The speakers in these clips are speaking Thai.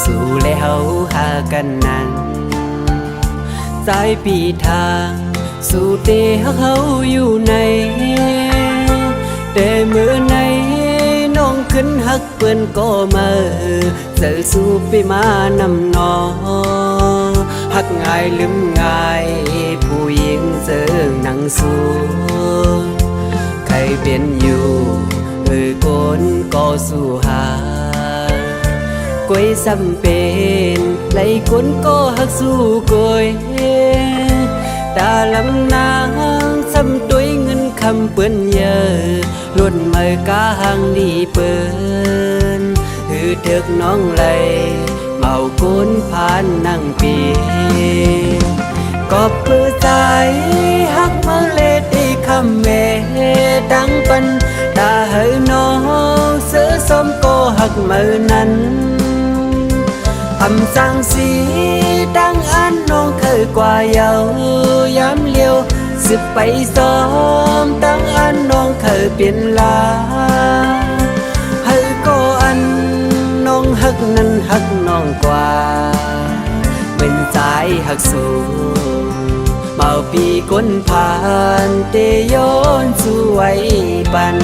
สู่แล้วหากันนั้นสายปีทางสู่เตะเขาอยู่ในแต่เมื่อไหนน้องขึ้นหักเปิ้นก็มาเจอสู่ไปมานำนอหักง่ายลืมง่ายผู้หญิงเจอหนังสู้ใครเป็นอยู่คนก็สู้หากวยซ้ำเป็นไหลคนก็หักสู้กวยตาลำนางซ้ำตัวเงินคำเปื้อนเยอะล้วนมือกาหังดีเปิ้นเถิกน้องไหลเมาก้นผ่านนั่งปีก็เปื้อใจหักมาเลตีคำเมดังปันตาเฮน้องเสือส้มก็หักมือนั้นทำสังสีดังอันน้องเคยกว่าเยาย้ำเลี้ยวสิบไปซ้อมดังอันน้องเคยเปลี่ยนลาให้ก็อันน้องหักนั้นหักน้องกว่าเป็นใจหักสูเมาปีก้นผ่านเตย้อนสวยปัน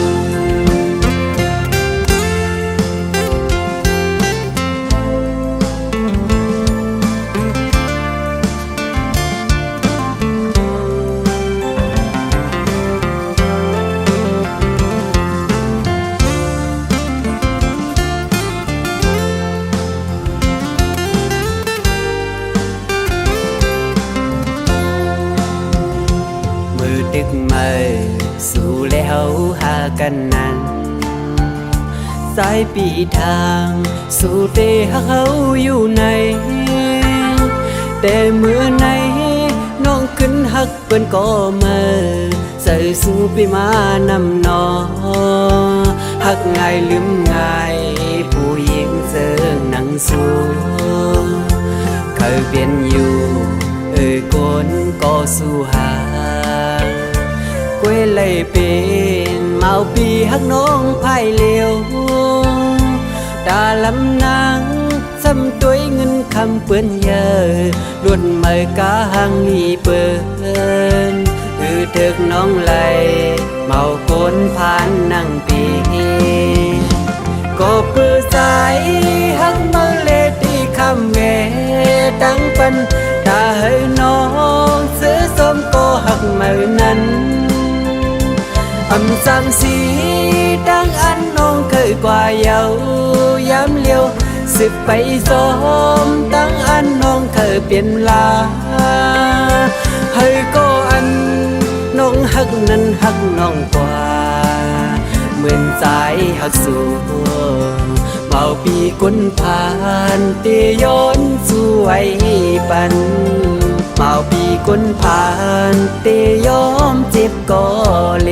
ดึกมาสู่แล้วหากันนั้นสายปีทางสู่เตะเขาอยู่ในแต่เมื่อไหนน้องขึ้นหักเปิ้นก็มาใส่สู่ไปมานำนอหักง่ายลืมง่ายผู้หญิงเจิงหนังสู้เคยเป็นอยู่คนก็สู้หากวยเลยเป็นเมาปีหักน้องภายเลียวตาลำนางซ้ำตัวเงินคำเปื้อนเยอะล้วนมือกาหังอีเปิ้นเถิกน้องไหลเมาคนผ่านนั่งปีก็เปื้อสายหักมาเลตีคำเงตั้งปันตาให้น้องเสือส้มก็หักมือนั้นอำสังสีดังอันน้องเคยกว่าเยาย้ำเลี้ยวสิบไปซ้อมดังอันน้องเคยเปลี่ยนลาให้ก็อันน้องหักนั้นหักน้องกว่าเหมือนใจหักสู้เมาปีก้นผ่านเตย้อนสวยปันเมาปีก้นผ่านเตยอมเจ็บก็เล